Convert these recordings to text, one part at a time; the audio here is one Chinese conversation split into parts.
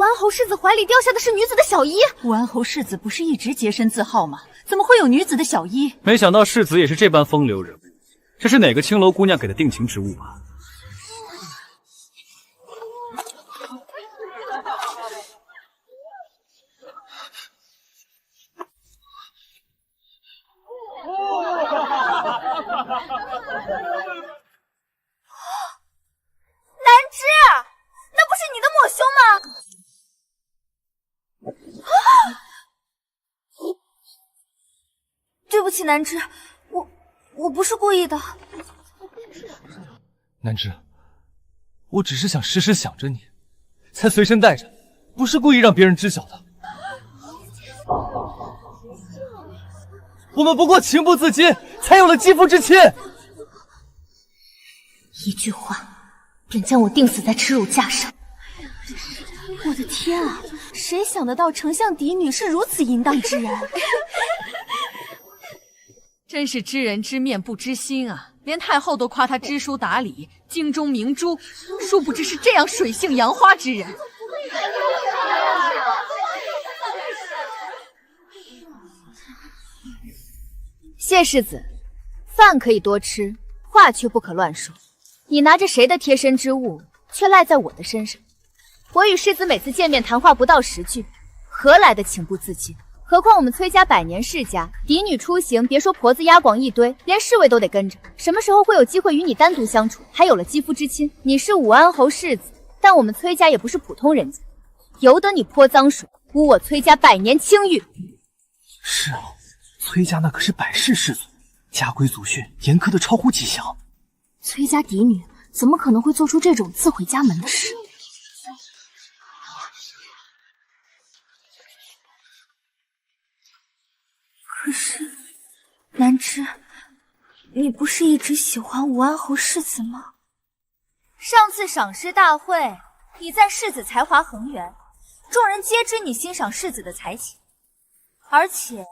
安侯世子怀里掉下的是女子的小衣。武安侯世子不是一直洁身自好吗？怎么会有女子的小衣？没想到世子也是这般风流人物，这是哪个青楼姑娘给的定情之物吧？南芝，那不是你的抹胸吗？对不起，南芝，我不是故意的。南芝，我只是想时时想着你，才随身带着，不是故意让别人知晓的。我们不过情不自禁，才有了肌肤之亲。一句话，便将我钉死在耻辱架上。我的天啊！谁想得到丞相嫡女是如此淫荡之人？真是知人知面不知心啊！连太后都夸他知书达理、京中明珠，殊不知是这样水性杨花之人。谢世子，饭可以多吃，话却不可乱说。你拿着谁的贴身之物，却赖在我的身上？我与世子每次见面谈话不到10句，何来的情不自禁？何况我们崔家百年世家，嫡女出行，别说婆子丫广一堆，连侍卫都得跟着。什么时候会有机会与你单独相处？还有了肌肤之亲，你是武安侯世子，但我们崔家也不是普通人家，由得你泼脏水，污我崔家百年清誉。是啊，崔家那可是百世氏族，家规祖训严苛的超乎迹象。崔家嫡女怎么可能会做出这种自毁家门的事？可是，南芝，你不是一直喜欢武安侯世子吗？上次赏识大会，你赞世子才华横溢，众人皆知你欣赏世子的才情，而且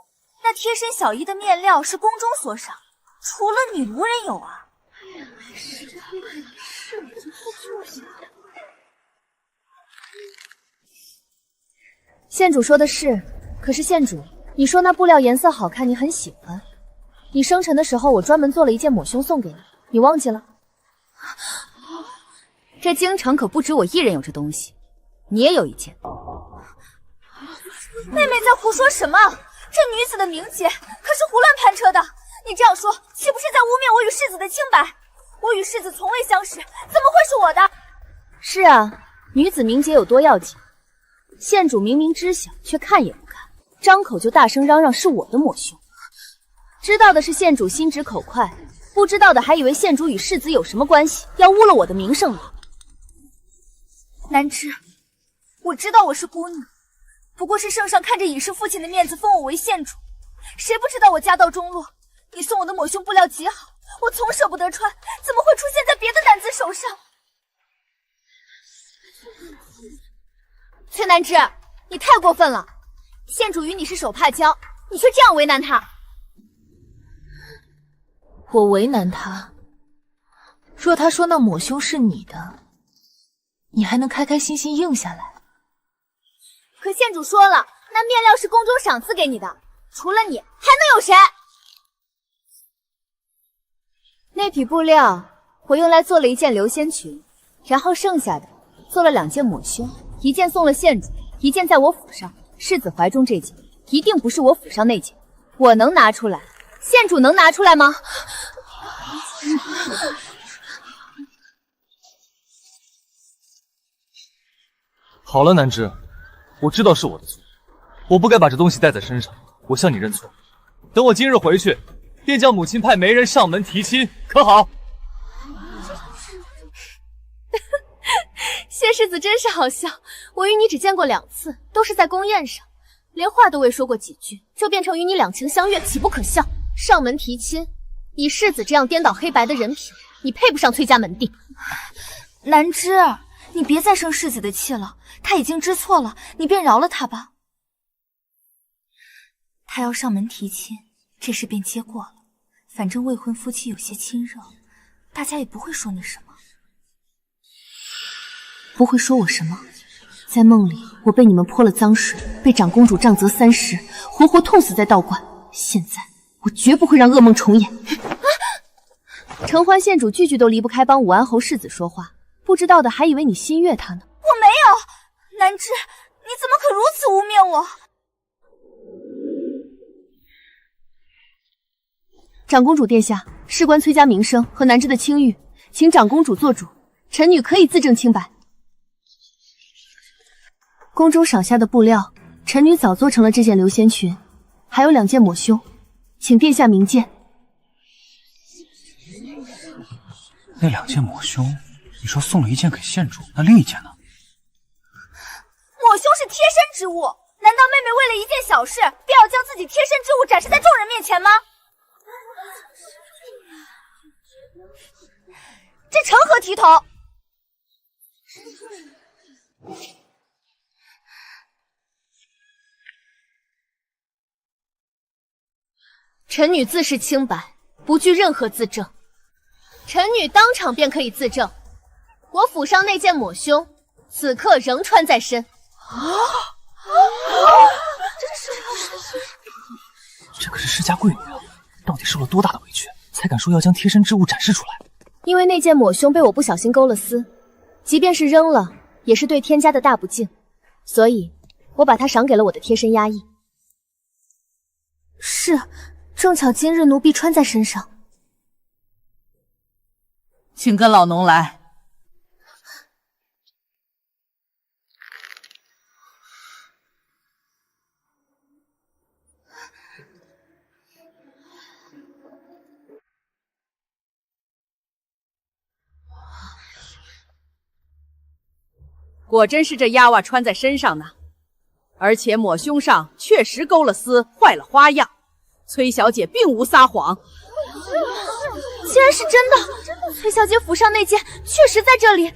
那贴身小衣的面料是宫中所赏，除了你无人有啊。县主说的是，可是县主，你说那布料颜色好看，你很喜欢。你生辰的时候，我专门做了一件抹胸送给你，你忘记了？这京城可不止我一人有这东西，你也有一件。妹妹在胡说什么？这女子的名节可是胡乱攀车的，你这样说，岂不是在污蔑我与世子的清白？我与世子从未相识，怎么会是我的？是啊，女子名节有多要紧？县主明明知晓，却看也不看，张口就大声嚷嚷是我的抹胸。知道的是县主心直口快，不知道的还以为县主与世子有什么关系，要污了我的名声了。南芝，我知道我是孤女，不过是圣上看着尹氏父亲的面子封我为县主，谁不知道我家道中落？你送我的抹胸布料极好，我从舍不得穿，怎么会出现在别的男子手上？崔南芝，你太过分了！县主与你是手帕交，你却这样为难他。我为难他？若他说那抹胸是你的，你还能开开心心应下来？可县主说了，那面料是宫中赏赐给你的，除了你，还能有谁？那匹布料我用来做了一件流仙裙，然后剩下的做了2件抹胸，一件送了县主，一件在我府上。世子怀中这件一定不是我府上那件，我能拿出来，县主能拿出来吗？好了，南芝，我知道是我的错，我不该把这东西带在身上，我向你认错。等我今日回去，便叫母亲派媒人上门提亲，可好？谢世子真是好笑，我与你只见过2次，都是在宫宴上，连话都未说过几句，就变成与你两情相悦，岂不可笑？上门提亲，以世子这样颠倒黑白的人品，你配不上崔家门第。南芝，你别再生世子的气了，他已经知错了，你便饶了他吧。他要上门提亲，这事便接过了，反正未婚夫妻有些亲热，大家也不会说你什么。不会说我什么？在梦里，我被你们泼了脏水，被长公主杖责30，活活痛死在道观。现在，我绝不会让噩梦重演。承欢县主句句都离不开帮武安侯世子说话，不知道的还以为你心悦他呢。我没有，南枝，你怎么可如此污蔑我？长公主殿下，事关崔家名声和南枝的清誉，请长公主做主，臣女可以自证清白。宫中赏下的布料，臣女早做成了这件流仙裙，还有2件抹胸，请殿下明鉴。那2件抹胸，你说送了1件给县主，那另1件呢？抹胸是贴身之物，难道妹妹为了一件小事，便要将自己贴身之物展示在众人面前吗？这成何体统？臣女自是清白，不惧任何自证。臣女当场便可以自证，我府上那件抹胸，此刻仍穿在身。这可是世家贵女啊，到底受了多大的委屈，才敢说要将贴身之物展示出来？因为那件抹胸被我不小心勾了丝，即便是扔了，也是对天家的大不敬，所以我把它赏给了我的贴身丫役。是，正巧今日奴婢穿在身上。请跟老农来。果真是这丫娃穿在身上呢，而且抹胸上确实勾了丝，坏了花样。崔小姐并无撒谎。竟然是真的！崔小姐府上那件确实在这里。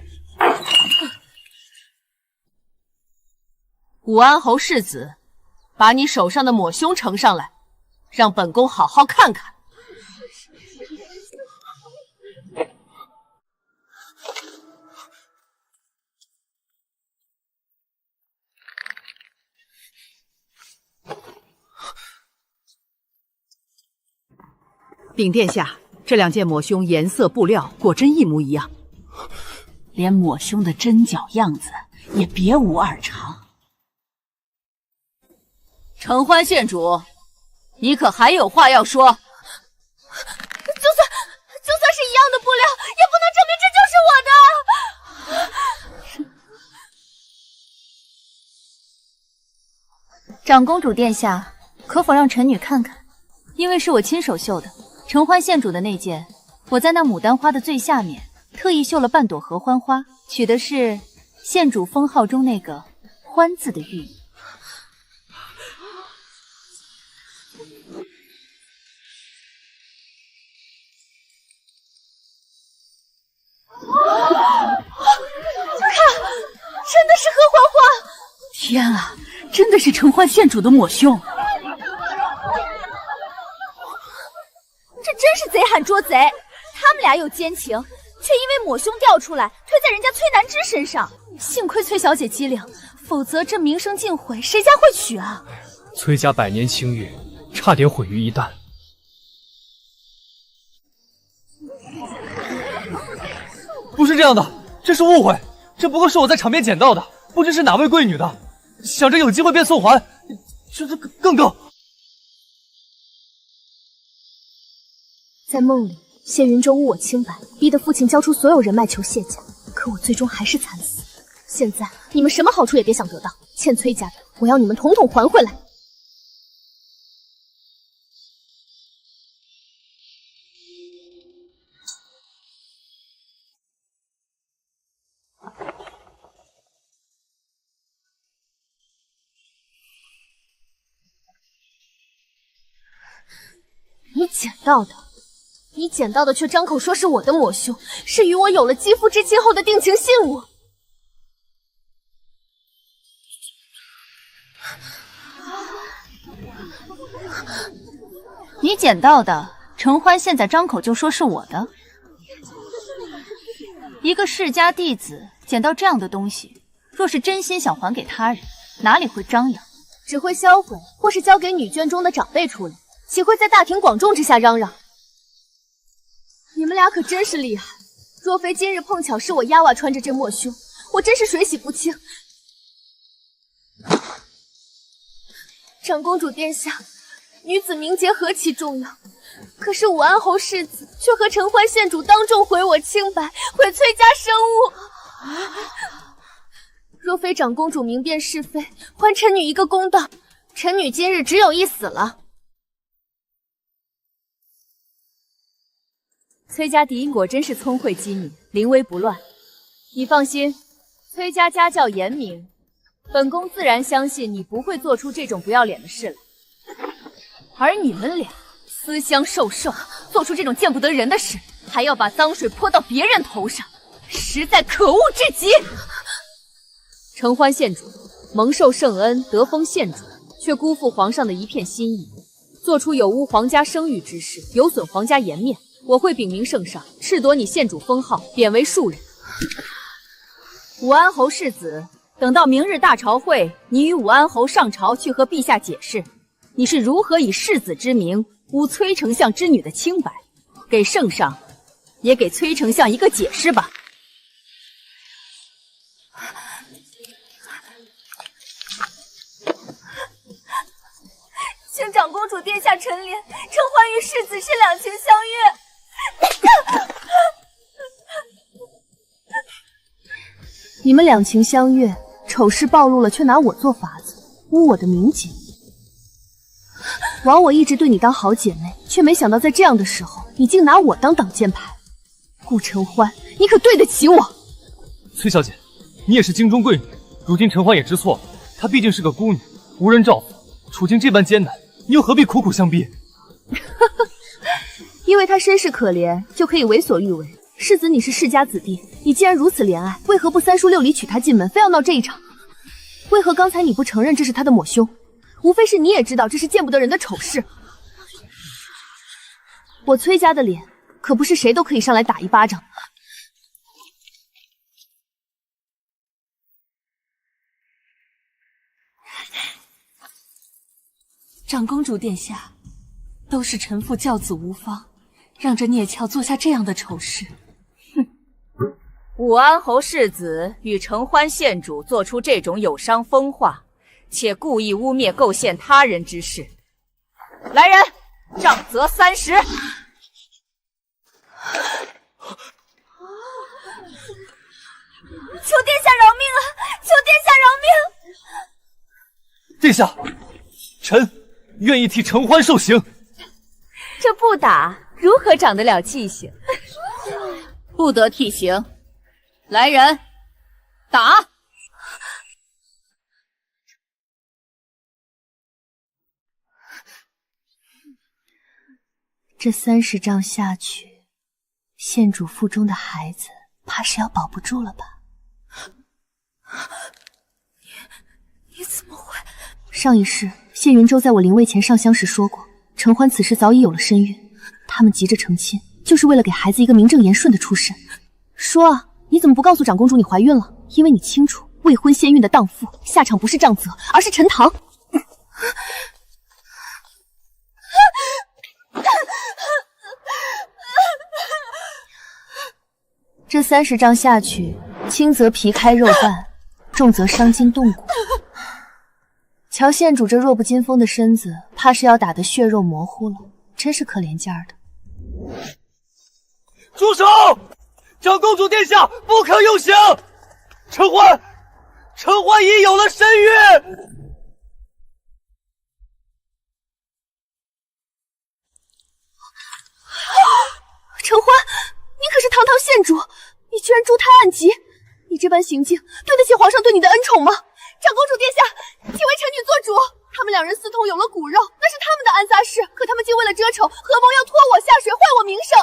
武安侯世子，把你手上的抹胸呈上来，让本宫好好看看。禀殿下，这2件抹胸颜色布料果真一模一样，连抹胸的针脚样子也别无二长。承欢县主，你可还有话要说？就算是一样的布料，也不能证明这就是我的。长公主殿下，可否让臣女看看？因为是我亲手绣的。承欢县主的那件，我在那牡丹花的最下面特意绣了半朵合欢花，取的是县主封号中那个“欢”字的寓意。看，真的是合欢花！天啊，真的是承欢县主的抹胸！这真是贼喊捉贼！他们俩有奸情，却因为抹胸掉出来，推在人家崔南枝身上。幸亏崔小姐机灵，否则这名声尽毁，谁家会娶啊？崔家100年清誉，差点毁于一旦。不是这样的，这是误会，这不过是我在场边捡到的，不知是哪位贵女的，想着有机会便送还，这更。在梦里，谢云中诬我清白，逼得父亲交出所有人脉求谢家，可我最终还是惨死。现在你们什么好处也别想得到，欠崔家的，我要你们统统还回来。你捡到的却张口说是我的抹胸，是与我有了肌肤之亲后的定情信物。你捡到的，承欢现在张口就说是我的。一个世家弟子捡到这样的东西，若是真心想还给他人，哪里会张扬，只会销毁，或是交给女眷中的长辈处理，岂会在大庭广众之下嚷嚷？你们俩可真是厉害！若非今日碰巧是我丫娃穿着这抹胸，我真是水洗不清。长公主殿下，女子名节何其重要，可是武安侯世子却和承欢县主当众毁我清白，毁崔家生物。若非长公主明辨是非，还臣女一个公道，臣女今日只有一死了。崔家嫡果真是聪慧机敏，临危不乱。你放心，崔家家教严明，本宫自然相信你不会做出这种不要脸的事来。而你们俩私相授受，做出这种见不得人的事，还要把脏水泼到别人头上，实在可恶至极。承欢县主蒙受圣恩，得封县主，却辜负皇上的一片心意，做出有污皇家声誉之事，有损皇家颜面。我会禀明圣上，褫夺你县主封号，贬为庶人。武安侯世子，等到明日大朝会，你与武安侯上朝去和陛下解释，你是如何以世子之名污崔丞相之女的清白，给圣上，也给崔丞相一个解释吧。请长公主殿下臣怜，承欢与世子是两情相悦。你们两情相悦，丑事暴露了，却拿我做法子，污我的名节。枉我一直对你当好姐妹，却没想到在这样的时候，你竟拿我当挡箭牌。顾承欢，你可对得起我？崔小姐，你也是京中贵女，如今承欢也知错了，她毕竟是个孤女，无人照拂，处境这般艰难，你又何必苦苦相逼？因为她身世可怜，就可以为所欲为。世子，你是世家子弟，你既然如此怜爱，为何不三书六礼娶她进门，非要闹这一场？为何刚才你不承认这是她的抹胸？无非是你也知道这是见不得人的丑事。我崔家的脸，可不是谁都可以上来打一巴掌。长公主殿下，都是臣妇教子无方，让这孽俏做下这样的丑事。武安侯世子与承欢县主做出这种有伤风化，且故意污蔑构陷他人之事，来人，杖责30。求殿下饶命啊！求殿下饶命！殿下，臣愿意替承欢受刑。这不打如何长得了记性？不得替刑。来人，打！这30杖下去，县主腹中的孩子怕是要保不住了吧？你怎么会？上一世，谢云舟在我临位前上香时说过，承欢此时早已有了身孕，他们急着成亲，就是为了给孩子一个名正言顺的出身。说啊，你怎么不告诉长公主你怀孕了？因为你清楚，未婚先孕的荡妇下场不是杖责，而是沉塘。这30杖下去，轻则皮开肉绽，重则伤筋动骨。乔县主这弱不禁风的身子，怕是要打得血肉模糊了，真是可怜劲儿的。住手！长公主殿下不可用刑！承欢已有了身孕。承欢，你可是堂堂县主，你居然珠胎暗疾，你这般行径对得起皇上对你的恩宠吗？长公主殿下，请为臣女做主。他们两人私通有了骨肉，那是他们的暗撒事，可他们竟为了遮丑，合谋要拖我下水，坏我名声。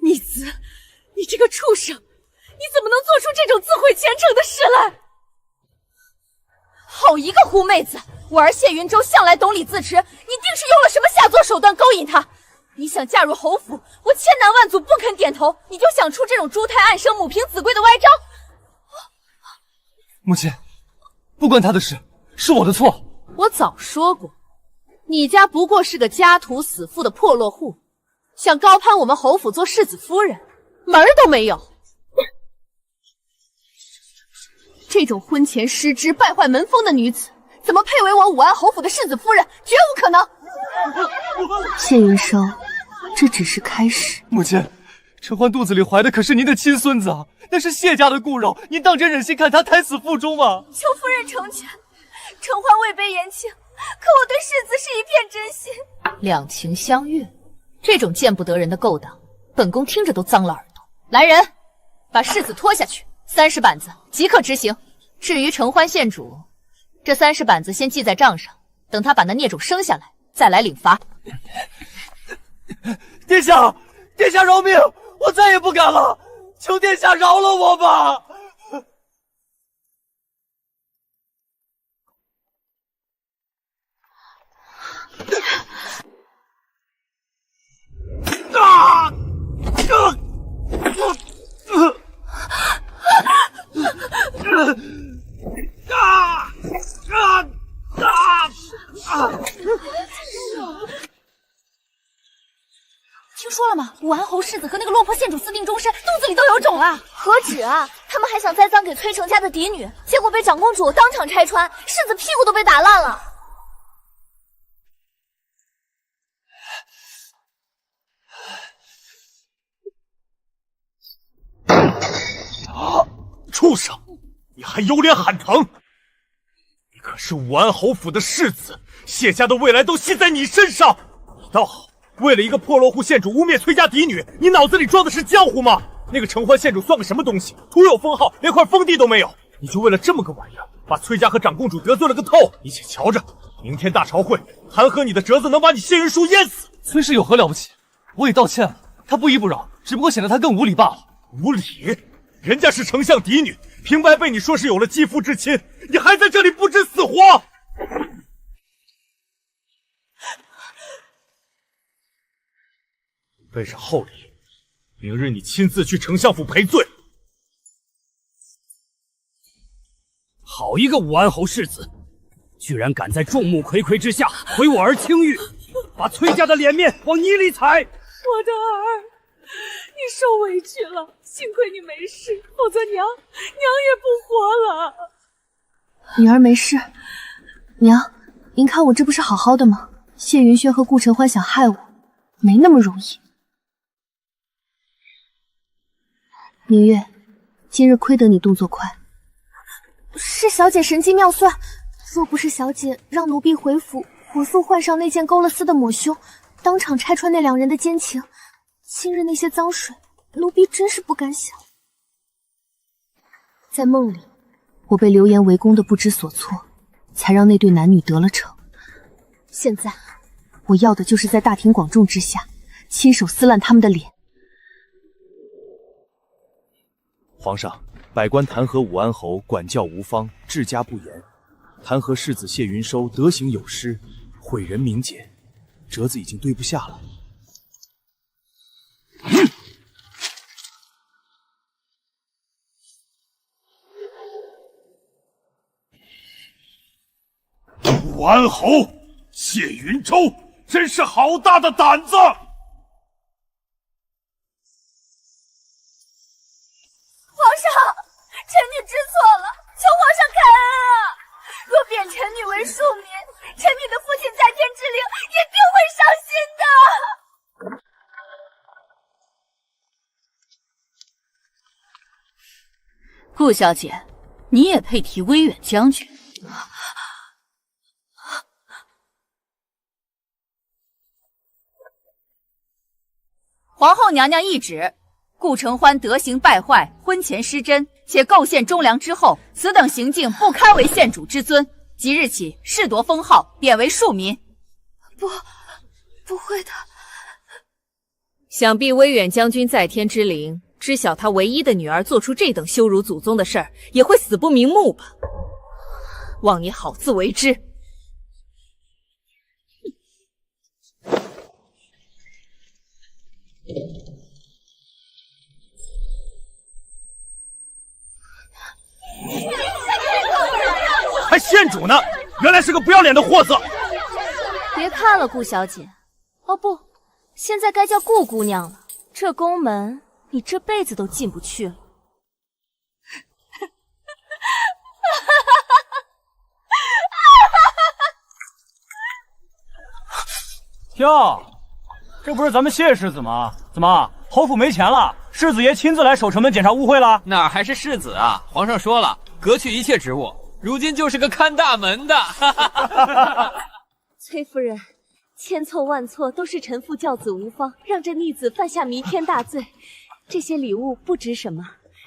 逆子，你这个畜生，你怎么能做出这种自毁前程的事来？好一个狐妹子，我儿谢云舟向来懂礼自持，你定是用了什么下作手段勾引他。你想嫁入侯府，我千难万阻不肯点头，你就想出这种猪胎暗生母凭子贵的歪招。母亲，不关他的事，是我的错。我早说过，你家不过是个家徒死妇的破落户，想高攀我们侯府做世子夫人，门儿都没有。这种婚前失职、败坏门风的女子，怎么配为我武安侯府的世子夫人？绝无可能！谢云收，这只是开始。母亲，陈欢肚子里怀的可是您的亲孙子啊，那是谢家的骨肉，您当真忍心看他胎死腹中吗？求夫人成全，承欢未卑言轻，可我对世子是一片真心。两情相悦，这种见不得人的勾当，本宫听着都脏了耳朵。来人，把世子拖下去，30板子即刻执行。至于承欢县主，这30板子先记在账上，等他把那孽种生下来，再来领罚。殿下，殿下饶命！我再也不敢了，求殿下饶了我吧！听说了吗？武安侯世子和那个落魄县主私定终身，肚子里都有种了。何止啊！他们还想栽赃给崔成家的嫡女，结果被长公主当场拆穿，世子屁股都被打烂了。畜生！你还有脸喊疼？你可是武安侯府的世子，谢家的未来都系在你身上。你倒好，为了一个破落户县主污蔑崔家嫡女，你脑子里装的是浆糊吗？那个承欢县主算个什么东西？徒有封号，连块封地都没有。你就为了这么个玩意儿，把崔家和长公主得罪了个透。你且瞧着，明天大朝会，弹劾你的折子能把你谢云舒淹死。崔氏有何了不起？我已道歉了，他不依不饶，只不过显得他更无礼罢了。无礼？人家是丞相嫡女，平白被你说是有了继父之亲，你还在这里不知死活！备上厚礼，明日你亲自去丞相府赔罪。好一个武安侯世子，居然敢在众目睽睽之下毁我儿清誉，把崔家的脸面往泥里踩！我的儿，你受委屈了，幸亏你没事，否则娘也不活了。女儿没事。娘，您看我这不是好好的吗？谢云轩和顾承欢想害我，没那么容易。明月，今日亏得你动作快。是小姐神机妙算，若不是小姐让奴婢回府，火速换上那件勾了丝的抹胸，当场拆穿那2人的奸情，今日那些脏水，奴婢真是不敢想。在梦里，我被流言围攻的不知所措，才让那对男女得了逞。现在，我要的就是在大庭广众之下，亲手撕烂他们的脸。皇上，百官弹劾武安侯管教无方，治家不严；弹劾世子谢云收德行有失，毁人名节。折子已经堆不下了。武安侯谢云舟真是好大的胆子！皇上，臣女知错了，求皇上开恩啊！若贬臣女为庶民，臣女的父亲在天之灵也定会伤心的。顾小姐，你也配提威远将军？皇后娘娘懿旨，顾承欢德行败坏，婚前失贞，且构陷忠良之后，此等行径不堪为县主之尊。即日起褫夺封号，贬为庶民。不会的。想必威远将军在天之灵，知晓他唯一的女儿做出这等羞辱祖宗的事儿，也会死不瞑目吧？望你好自为之。还县主呢，原来是个不要脸的货色。别看了，顾小姐。哦不，现在该叫顾姑娘了。这宫门你这辈子都进不去了。哟，这不是咱们谢世子吗？怎么侯府没钱了？世子爷亲自来守城门检查污秽了？哪还是世子啊？皇上说了，革去一切职务，如今就是个看大门的。崔夫人，千错万错都是臣父教子无方，让这逆子犯下弥天大罪。这些礼物不值什么，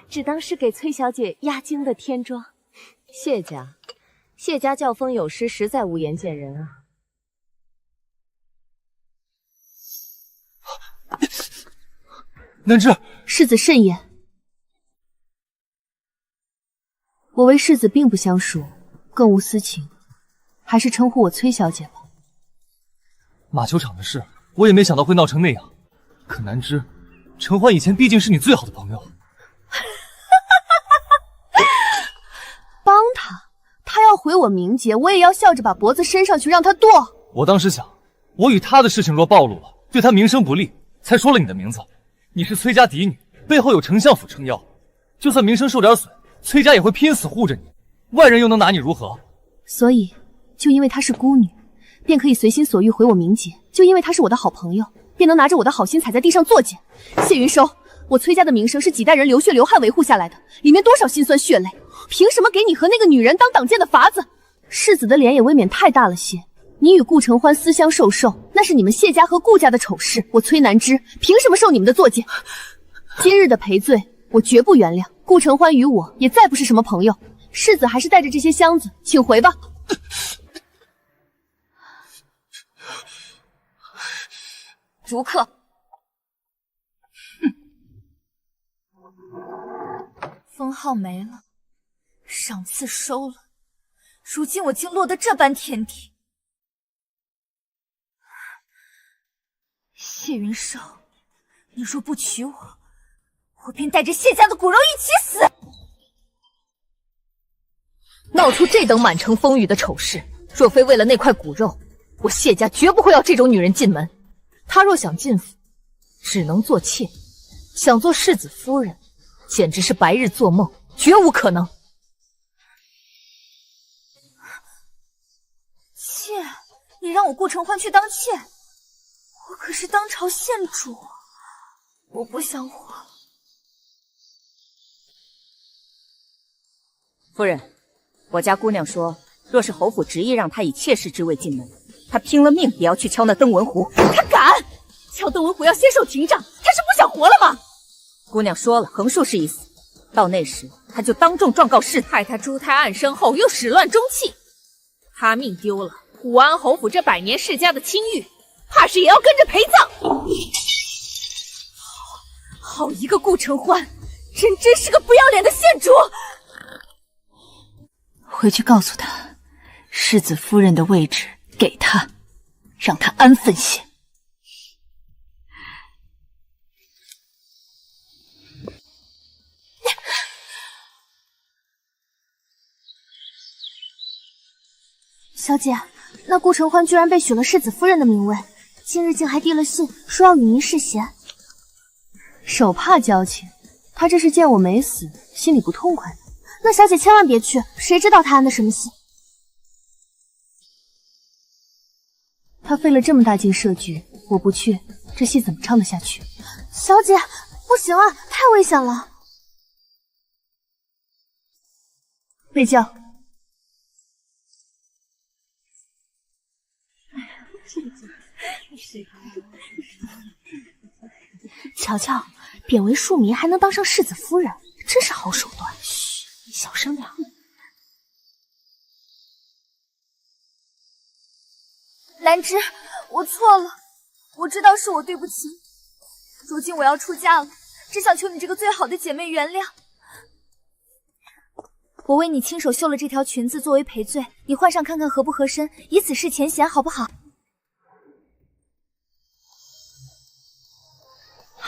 只当是给崔小姐压惊的添妆。谢家教风有师，实在无颜见人啊。南芝，世子慎言。我为世子并不相熟，更无私情，还是称呼我崔小姐吧。马球场的事，我也没想到会闹成那样。可南芝，陈欢以前毕竟是你最好的朋友。帮他，他要毁我名节，我也要笑着把脖子伸上去让他剁。我当时想，我与他的事情若暴露了，对他名声不利，才说了你的名字。你是崔家嫡女，背后有丞相府撑腰，就算名声受点损，崔家也会拼死护着你，外人又能拿你如何？所以，就因为她是孤女，便可以随心所欲毁我名节；就因为她是我的好朋友，便能拿着我的好心踩在地上作践。谢云收，我崔家的名声是几代人流血流汗维护下来的，里面多少辛酸血泪，凭什么给你和那个女人当挡箭的法子？世子的脸也未免太大了些。你与顾承欢私相授受，那是你们谢家和顾家的丑事，我崔南芝凭什么受你们的作践？今日的赔罪，我绝不原谅。顾承欢与我也再不是什么朋友，世子还是带着这些箱子，请回吧。逐客。封号没了，赏赐收了，如今我竟落得这般田地。谢云收，你若不娶我，我便带着谢家的骨肉一起死！闹出这等满城风雨的丑事，若非为了那块骨肉，我谢家绝不会要这种女人进门。她若想进府，只能做妾；想做世子夫人，简直是白日做梦，绝无可能。妾，你让我顾承欢去当妾？我可是当朝县主，我不想活了。夫人，我家姑娘说，若是侯府执意让她以妾室之位进门，她拼了命也要去敲那登文壶。她敢敲登文壶要先受廷杖，她是不想活了吗？姑娘说了，横竖是一死，到那时她就当众状告世子，害她珠胎暗生后又始乱终弃，她命丢了，武安侯府这百年世家的清誉，怕是也要跟着陪葬。好一个顾承欢，真是个不要脸的县主！回去告诉他，世子夫人的位置给他，让他安分些。小姐，那顾承欢居然被许了世子夫人的名位，今日竟还递了信，说要与您侍贤。手帕交情，他这是见我没死，心里不痛快呢。那小姐千万别去，谁知道他安的什么心？他费了这么大劲设局，我不去，这戏怎么唱得下去？小姐，不行啊，太危险了。备轿。瞧瞧，贬为庶民还能当上世子夫人，真是好手段。嘘，你小声点。兰芝，我错了，我知道是我对不起你。如今我要出嫁了，只想求你这个最好的姐妹原谅。我为你亲手绣了这条裙子作为赔罪，你换上看看合不合身，以此示前嫌，好不好？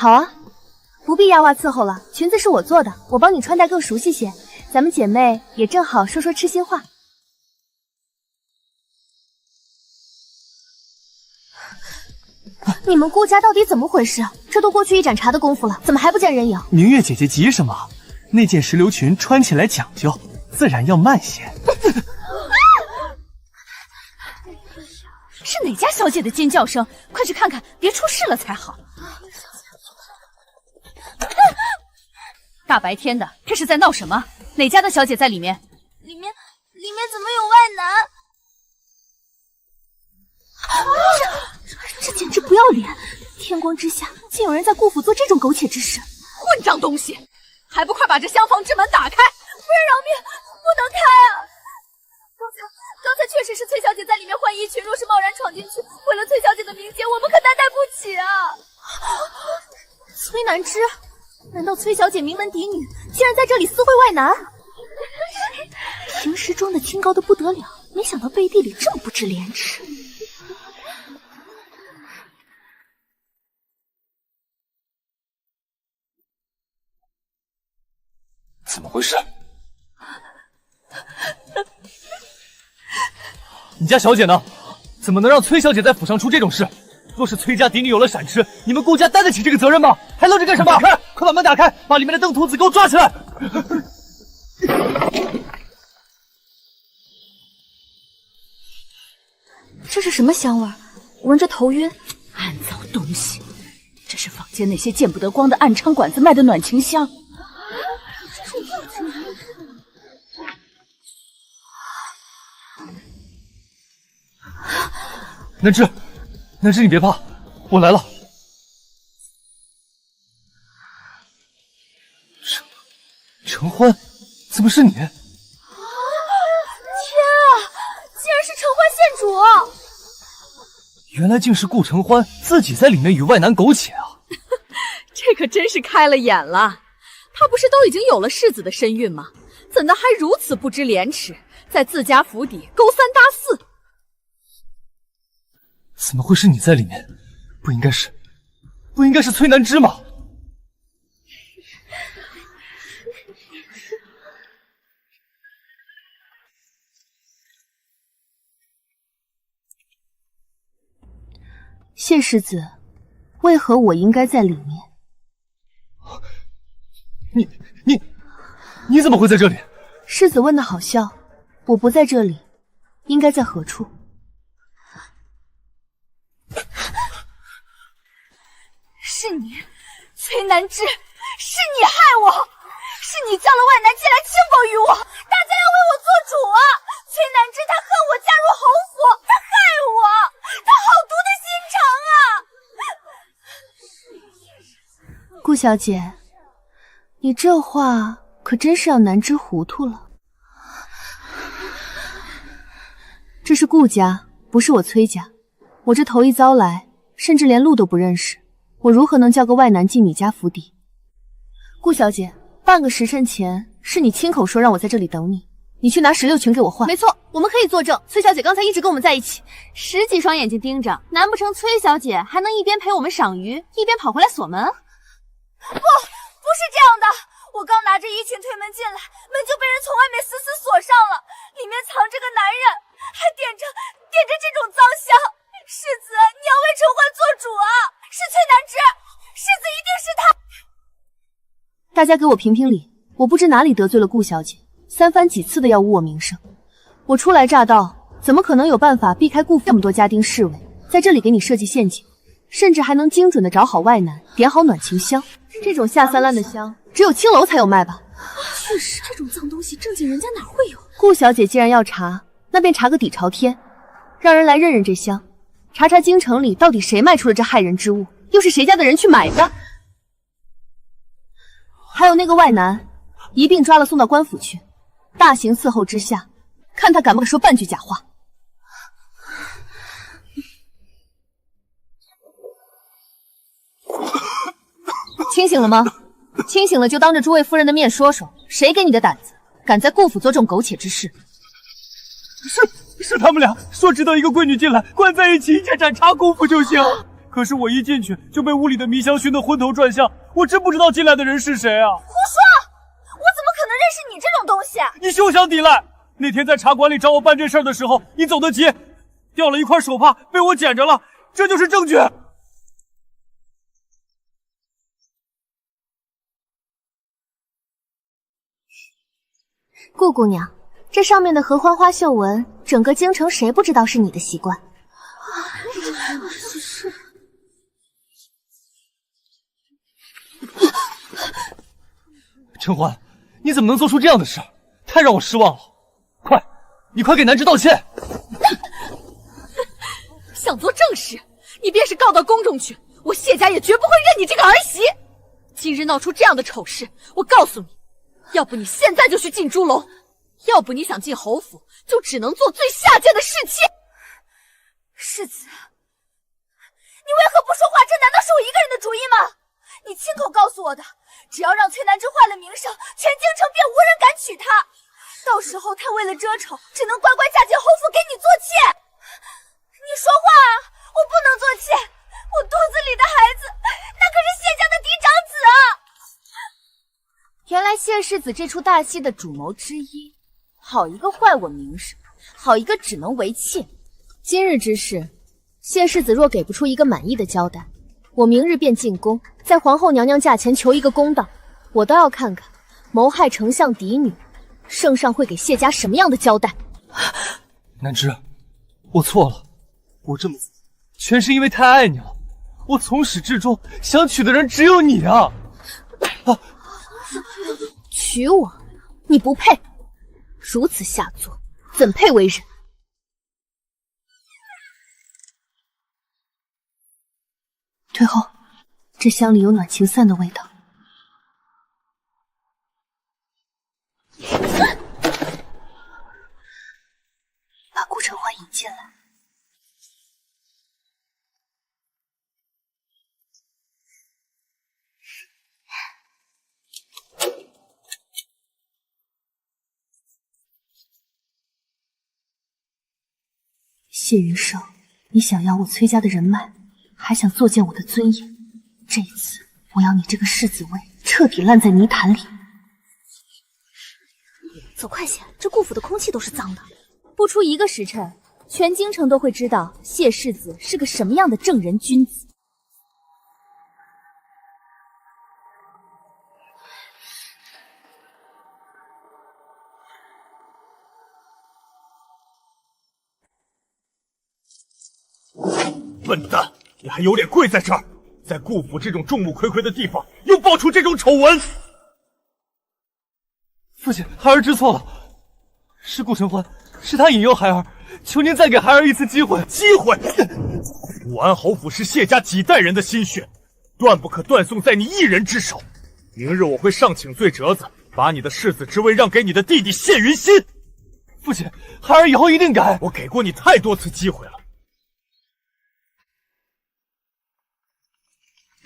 好啊，不必丫鬟伺候了，裙子是我做的，我帮你穿戴更熟悉些。咱们姐妹也正好说说痴心话。你们顾家到底怎么回事？这都过去一盏茶的功夫了，怎么还不见人影？明月姐姐急什么？那件石榴裙穿起来讲究，自然要慢些。是哪家小姐的尖叫声？快去看看，别出事了才好。大白天的，这是在闹什么？哪家的小姐在里面？里面怎么有外男？这简直不要脸！天光之下，竟有人在顾府做这种苟且之事！混账东西，还不快把这厢房之门打开！夫人饶命，不能开啊！刚才确实是崔小姐在里面换衣裙，若是贸然闯进去，毁了崔小姐的名节，我们可担待不起啊！崔南之，难道崔小姐名门嫡女竟然在这里私会外男？平时装的清高的不得了，没想到背地里这么不知廉耻。怎么回事？你家小姐呢？怎么能让崔小姐在府上出这种事？若是崔家嫡女有了闪失，你们顾家担得起这个责任吗？还愣着干什么？快把门打开，把里面的邓徒子给我抓起来！这是什么香味？闻着头晕。暗糟东西，这是坊间那些见不得光的暗娼馆子卖的暖情香。南芝，你别怕，我来了。承欢，怎么是你？天啊，竟然是承欢县主！原来竟是顾承欢自己在里面与外男苟且啊！这可真是开了眼了。他不是都已经有了世子的身孕吗？怎的还如此不知廉耻，在自家府邸勾三搭四？怎么会是你在里面？不应该是崔南之吗？谢世子，为何我应该在里面？你怎么会在这里？世子问的好笑，我不在这里，应该在何处？是你，崔南之，是你害我，是你叫了外男进来轻薄于我，大家要为我做主啊！崔南之他恨我嫁入侯府，他害我，他好毒的心肠啊！顾小姐，你这话可真是要南之糊涂了。这是顾家，不是我崔家，我这头一遭来，甚至连路都不认识。我如何能叫个外男进你家府邸？顾小姐，半个时辰前是你亲口说让我在这里等你，你去拿石榴裙给我换。没错，我们可以作证，崔小姐刚才一直跟我们在一起，10几双眼睛盯着，难不成崔小姐还能一边陪我们赏鱼，一边跑回来锁门？不是这样的，我刚拿着衣裙推门进来，门就被人从外面死死锁上了，里面藏着个男人，还点着这种脏香。世子，你要为承欢做主啊！是崔南之，世子一定是他。大家给我评评理，我不知哪里得罪了顾小姐，三番几次的要污我名声。我初来乍到，怎么可能有办法避开顾府这么多家丁侍卫，在这里给你设计陷阱，甚至还能精准的找好外男，点好暖情香。这种下三滥的香，只有青楼才有卖吧？确实，这种脏东西正经人家哪会有？顾小姐既然要查，那便查个底朝天，让人来认认这香。查查京城里到底谁卖出了这害人之物，又是谁家的人去买的？还有那个外男，一并抓了送到官府去，大刑伺候之下，看他敢不敢说半句假话。清醒了吗？清醒了就当着诸位夫人的面说说，谁给你的胆子，敢在顾府做这种苟且之事？是他们俩说知道一个闺女进来，关在一起，一起斩查顾府就行。可是我一进去就被屋里的迷香熏得昏头转向，我真不知道进来的人是谁啊！胡说！我怎么可能认识你这种东西？你休想抵赖！那天在茶馆里找我办这事儿的时候，你走得急，掉了一块手帕被我捡着了，这就是证据。顾姑娘，这上面的合欢花绣纹，整个京城谁不知道是你的习惯？是。陈欢，你怎么能做出这样的事？太让我失望了！你快给南枝道歉！想做正事，你便是告到宫中去，我谢家也绝不会认你这个儿媳。今日闹出这样的丑事，我告诉你，要不你现在就去进猪笼，要不你想进侯府，就只能做最下贱的侍妾。世子，你为何不说话？这难道是我一个人的主意吗？你亲口告诉我的，只要让崔南枝坏了名声，全京城便无人敢娶她。到时候她为了遮丑，只能乖乖嫁进侯府给你做妾。你说话啊！我不能做妾，我肚子里的孩子那可是谢家的嫡长子啊！原来谢世子这出大戏的主谋之一，好一个坏我名声，好一个只能为妾。今日之事，谢世子若给不出一个满意的交代，我明日便进宫，在皇后娘娘驾前求一个公道。我倒要看看谋害丞相嫡女，圣上会给谢家什么样的交代。南枝，我错了，我这么做全是因为太爱你了。我从始至终想娶的人只有你啊！娶我？你不配！如此下作，怎配为人？退后，这香里有暖情散的味道。把顾承欢引进来。谢云生，你想要我崔家的人脉，还想作践我的尊严。这一次，我要你这个世子位彻底烂在泥潭里。走快些，这顾府的空气都是脏的。不出一个时辰，全京城都会知道谢世子是个什么样的正人君子。笨蛋，你还有脸跪在这儿，在顾府这种众目睽睽的地方，又爆出这种丑闻！父亲，孩儿知错了，是顾承欢，是他引诱孩儿，求您再给孩儿一次机会。机会？武安侯府是谢家几代人的心血，断不可断送在你一人之手。明日我会上请罪折子，把你的世子之位让给你的弟弟谢云心。父亲，孩儿以后一定改。我给过你太多次机会了。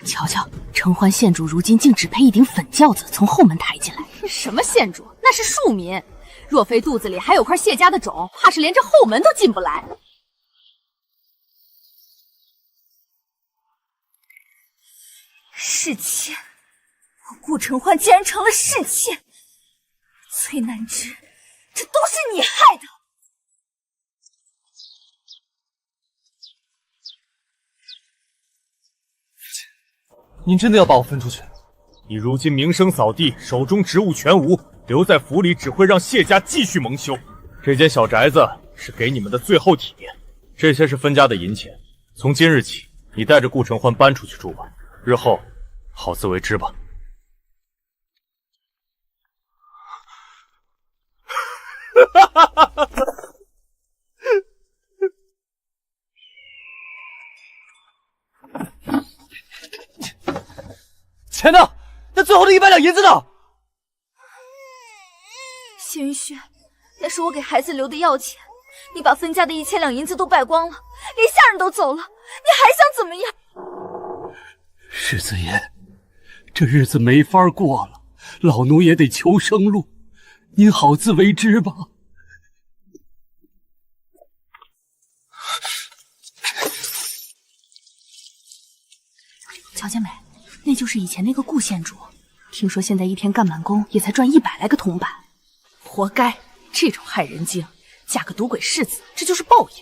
瞧瞧，承欢县主如今竟只配一顶粉轿子从后门抬进来。什么县主，那是庶民。若非肚子里还有块谢家的种，怕是连这后门都进不来。侍妾，我顾承欢竟然成了侍妾！崔南枝，这都是你害的！您真的要把我分出去？你如今名声扫地，手中职务全无，留在府里只会让谢家继续蒙羞。这间小宅子是给你们的最后体面，这些是分家的银钱。从今日起，你带着顾承欢搬出去住吧，日后好自为之吧。钱呢？那最后的100两银子呢？谢云轩，那是我给孩子留的药钱，你把分家的1000两银子都败光了，连下人都走了，你还想怎么样？世子爷，这日子没法过了，老奴也得求生路，您好自为之吧。乔建美，那就是以前那个顾县主，听说现在一天干满工也才赚100来个铜板，活该！这种害人精，嫁个赌鬼世子，这就是报应。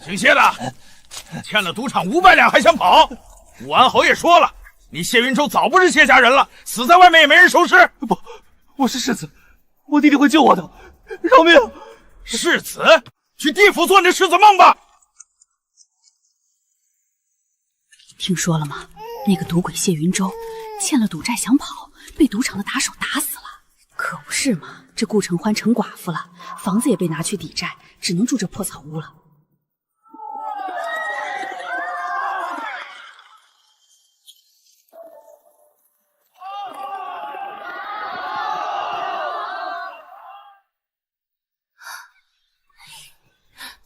姓谢的，欠了赌场500两还想跑？武安侯也说了，你谢云州早不是谢家人了，死在外面也没人收尸。不，我是世子，我弟弟会救我的，饶命！世子，去地府做你的世子梦吧。听说了吗？那个赌鬼谢云州欠了赌债想跑，被赌场的打手打死了。可不是嘛，这顾承欢成寡妇了，房子也被拿去抵债，只能住这破草屋了。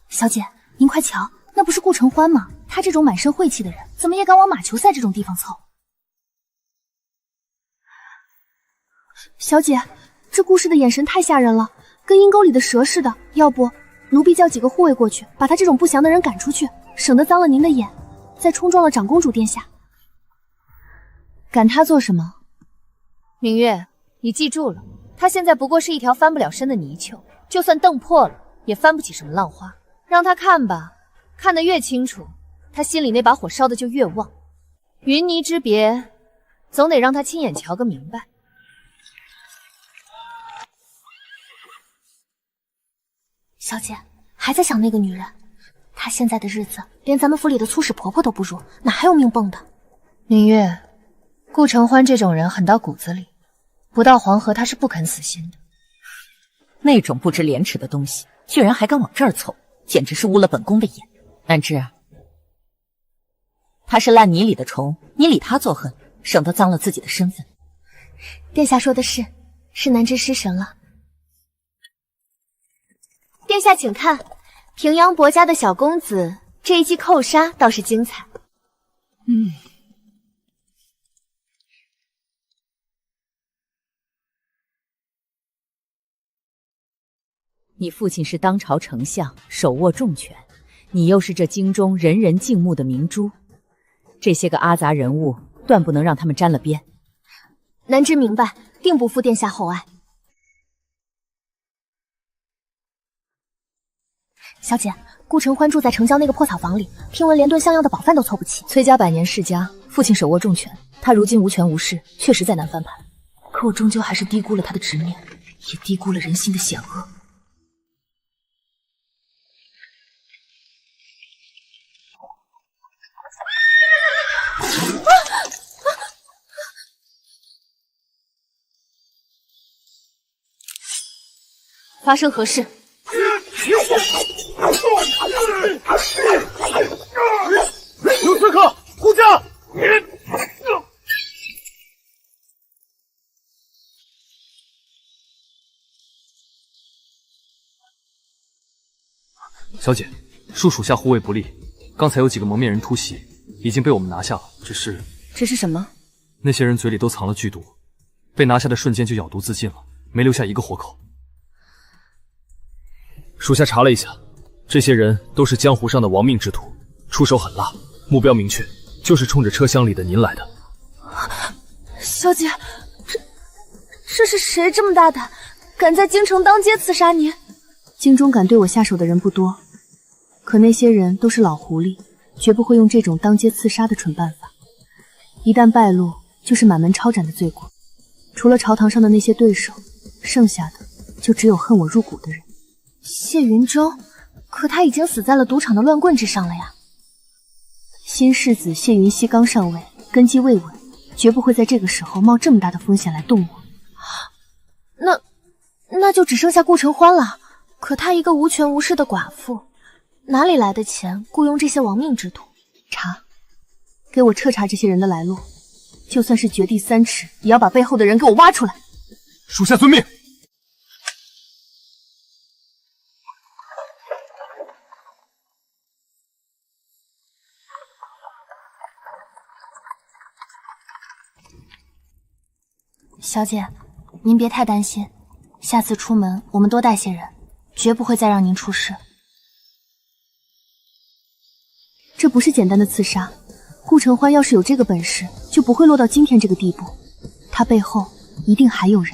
小姐，您快瞧，那不是顾承欢吗？他这种满身晦气的人，怎么也敢往马球赛这种地方凑？小姐，这顾氏的眼神太吓人了，跟阴沟里的蛇似的。要不，奴婢叫几个护卫过去，把他这种不祥的人赶出去，省得脏了您的眼，再冲撞了长公主殿下。赶他做什么？明月，你记住了，他现在不过是一条翻不了身的泥鳅，就算蹬破了，也翻不起什么浪花。让他看吧，看得越清楚，他心里那把火烧的就越旺。云泥之别，总得让他亲眼瞧个明白。小姐，还在想那个女人？她现在的日子，连咱们府里的粗使婆婆都不如，哪还有命蹦的？明月，顾承欢这种人狠到骨子里，不到黄河他是不肯死心的。那种不知廉耻的东西，居然还敢往这儿凑，简直是污了本宫的眼。南芝，他是烂泥里的虫，你理他作恨，省得脏了自己的身份。殿下说的是南芝失神了。殿下请看，平阳伯家的小公子这一记扣杀倒是精彩。你父亲是当朝丞相，手握重权，你又是这京中人人敬慕的明珠，这些个阿杂人物断不能让他们沾了边。南芝明白，定不负殿下厚爱。小姐，顾承欢住在城郊那个破草房里，听闻连顿像样的饱饭都凑不齐。崔家百年世家，父亲手握重权，他如今无权无势，确实再难翻盘。可我终究还是低估了他的执念，也低估了人心的险恶。发生何事？有刺客，护驾！小姐，恕属下护卫不力，刚才有几个蒙面人突袭，已经被我们拿下了。只是什么？那些人嘴里都藏了剧毒，被拿下的瞬间就咬毒自尽了，没留下一个活口。属下查了一下，这些人都是江湖上的亡命之徒，出手狠辣，目标明确，就是冲着车厢里的您来的。小姐，这是谁这么大胆，敢在京城当街刺杀您？京中敢对我下手的人不多，可那些人都是老狐狸，绝不会用这种当街刺杀的蠢办法。一旦败露，就是满门抄斩的罪过。除了朝堂上的那些对手，剩下的就只有恨我入骨的人。谢云舟，可他已经死在了赌场的乱棍之上了呀。新世子谢云熙刚上位，根基未稳，绝不会在这个时候冒这么大的风险来动我。那就只剩下顾承欢了。可他一个无权无势的寡妇，哪里来的钱雇佣这些亡命之徒？查，给我彻查这些人的来路，就算是掘地3尺，也要把背后的人给我挖出来。属下遵命。小姐，您别太担心，下次出门我们多带些人，绝不会再让您出事。这不是简单的刺杀。顾承欢要是有这个本事，就不会落到今天这个地步。他背后一定还有人。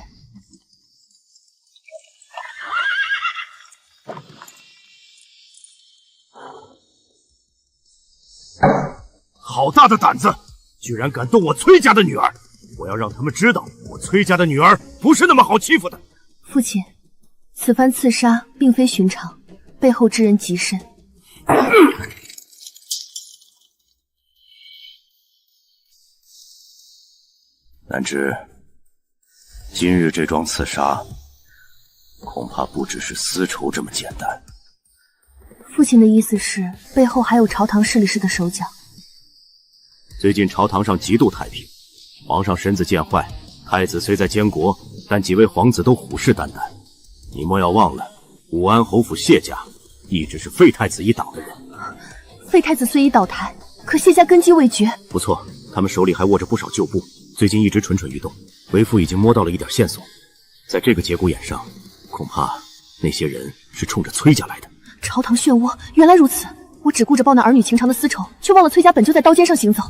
好大的胆子，居然敢动我崔家的女儿！我要让他们知道，我崔家的女儿不是那么好欺负的。父亲，此番刺杀并非寻常，背后之人极深。南芝，今日这桩刺杀，恐怕不只是私仇这么简单。父亲的意思是，背后还有朝堂势力士的手脚。最近朝堂上极度太平，皇上身子渐坏，太子虽在监国，但几位皇子都虎视眈眈。你莫要忘了，武安侯府谢家一直是废太子一党的人。废太子虽已倒台，可谢家根基未绝。不错，他们手里还握着不少旧部，最近一直蠢蠢欲动。为父已经摸到了一点线索，在这个节骨眼上，恐怕那些人是冲着崔家来的。朝堂漩涡，原来如此。我只顾着报那儿女情长的私仇，却忘了崔家本就在刀尖上行走。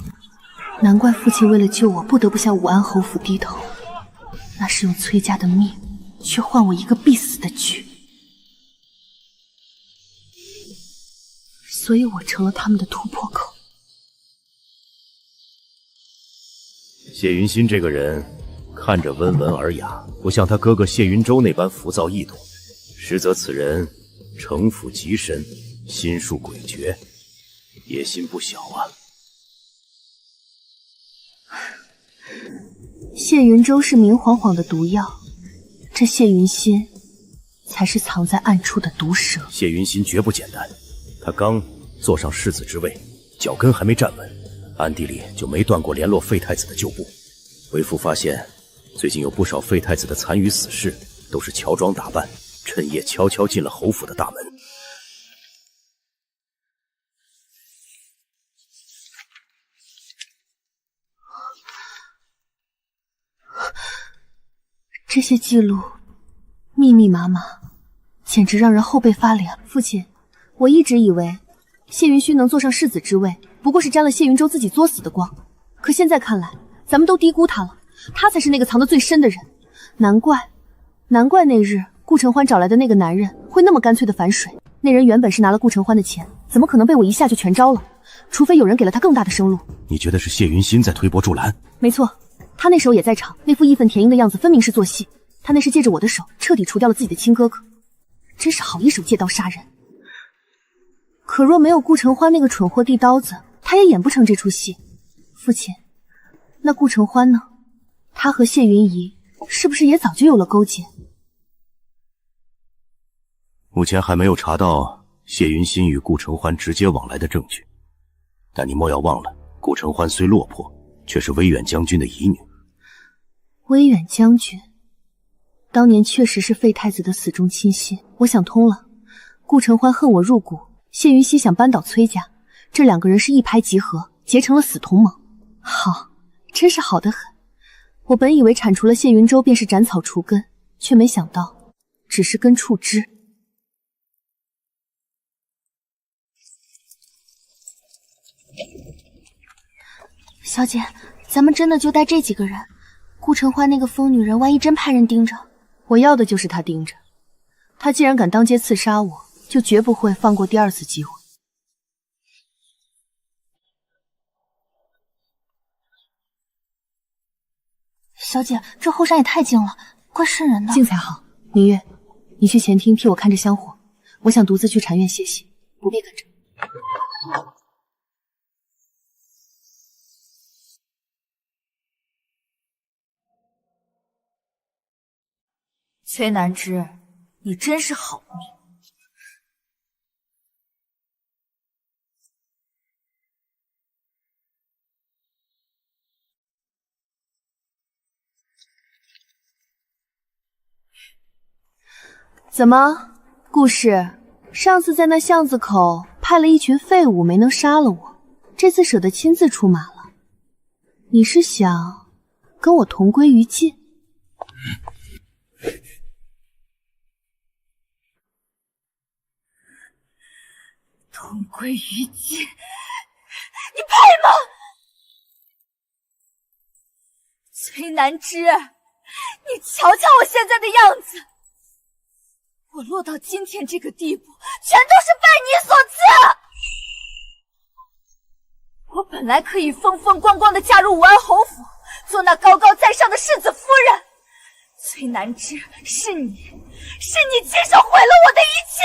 难怪父亲为了救我，不得不向武安侯府低头。那是用崔家的命，却换我一个必死的局。所以我成了他们的突破口。谢云心这个人，看着温文尔雅，不像他哥哥谢云舟那般浮躁易怒，实则此人城府极深，心术诡谲，野心不小啊。谢云舟是明晃晃的毒药，这谢云心才是藏在暗处的毒蛇。谢云心绝不简单，他刚坐上世子之位，脚跟还没站稳，暗地里就没断过联络废太子的旧部。为父发现，最近有不少废太子的残余死士，都是乔装打扮，趁夜悄悄进了侯府的大门。这些记录密密麻麻，简直让人后背发凉。父亲，我一直以为谢云虚能坐上世子之位，不过是沾了谢云舟自己作死的光。可现在看来，咱们都低估他了，他才是那个藏得最深的人。难怪那日顾承欢找来的那个男人会那么干脆的反水。那人原本是拿了顾承欢的钱，怎么可能被我一下就全招了？除非有人给了他更大的生路。你觉得是谢云心在推波助澜？没错，他那时候也在场，那副义愤填膺的样子分明是做戏。他那是借着我的手彻底除掉了自己的亲哥哥，真是好一手借刀杀人。可若没有顾承欢那个蠢货递刀子，他也演不成这出戏。父亲，那顾承欢呢？他和谢云仪是不是也早就有了勾结？目前还没有查到谢云心与顾承欢直接往来的证据，但你莫要忘了，顾承欢虽落魄，却是威远将军的遗女。威远将军当年确实是废太子的死忠亲信。我想通了，顾承欢恨我入骨，谢云熙想扳倒崔家，这两个人是一拍即合，结成了死同盟。好，真是好得很。我本以为铲除了谢云舟便是斩草除根，却没想到只是根触枝。小姐，咱们真的就带这几个人？顾承欢那个疯女人万一真派人盯着，我要的就是他盯着。他既然敢当街刺杀我，就绝不会放过第二次机会。小姐，这后山也太静了，怪渗人的。静才好。明月，你去前厅替我看着香火，我想独自去禅院歇息，不必跟着。崔南之，你真是好命。怎么，顾氏，上次在那巷子口派了一群废物没能杀了我，这次舍得亲自出马了，你是想跟我同归于尽？同归于尽，崔南之，你瞧瞧我现在的样子，我落到今天这个地步，全都是拜你所赐。我本来可以风风光光的嫁入武安侯府，做那高高在上的世子夫人。崔南之，是你亲手毁了我的一切。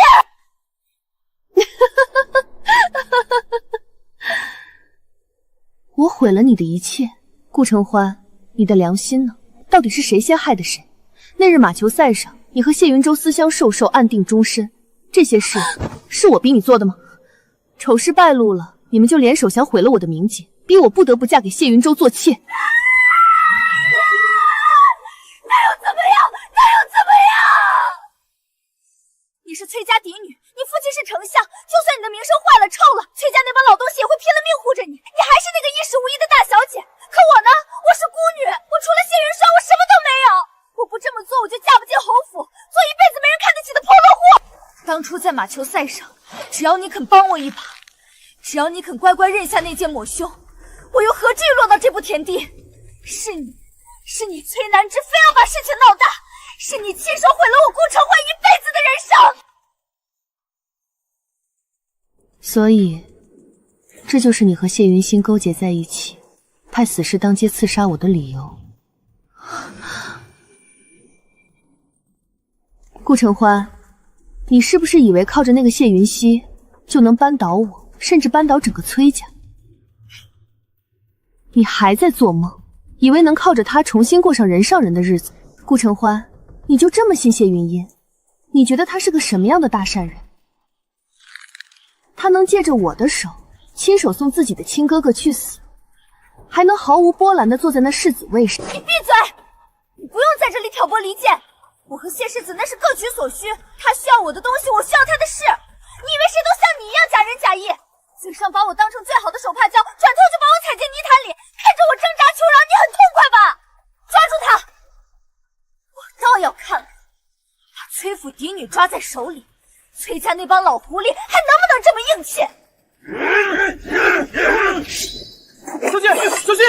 我毁了你的一切，顾承欢，你的良心呢？到底是谁先害的谁？那日马球赛上，你和谢云舟私相授受，暗定终身，这些事是我逼你做的吗？丑事败露了，你们就联手想毁了我的名节，逼我不得不嫁给谢云舟做妾。那又怎么样？你是崔家嫡女，你父亲是丞相，就算你的名声坏了臭了，崔家那帮老东西也会拼了命护着你，你还是那个衣食无衣的大小姐。可我呢，我是孤女，我除了谢云霜，我什么都没有。我不这么做，我就嫁不进侯府，做一辈子没人看得起的破落户。当初在马球赛上，只要你肯帮我一把，只要你肯乖乖认下那件抹胸，我又何至于落到这步田地？是你崔南之非要把事情闹大，是你亲手毁了我顾承欢一辈子的人生。所以，这就是你和谢云馨勾结在一起，派死士当街刺杀我的理由。顾承欢，你是不是以为靠着那个谢云溪就能扳倒我，甚至扳倒整个崔家？你还在做梦，以为能靠着他重新过上人上人的日子？顾承欢，你就这么信谢云烟？你觉得他是个什么样的大善人？他能借着我的手亲手送自己的亲哥哥去死，还能毫无波澜地坐在那世子位上。你闭嘴！你不用在这里挑拨离间。我和谢世子那是各取所需，他需要我的东西，我需要他的事。你以为谁都像你一样假仁假义？嘴上把我当成最好的手帕胶，转头就把我踩进泥潭里，看着我挣扎求饶，你很痛快吧？抓住他！我倒要看看，把崔府嫡女抓在手里，崔家那帮老狐狸还能不能这么硬气？小心，小心！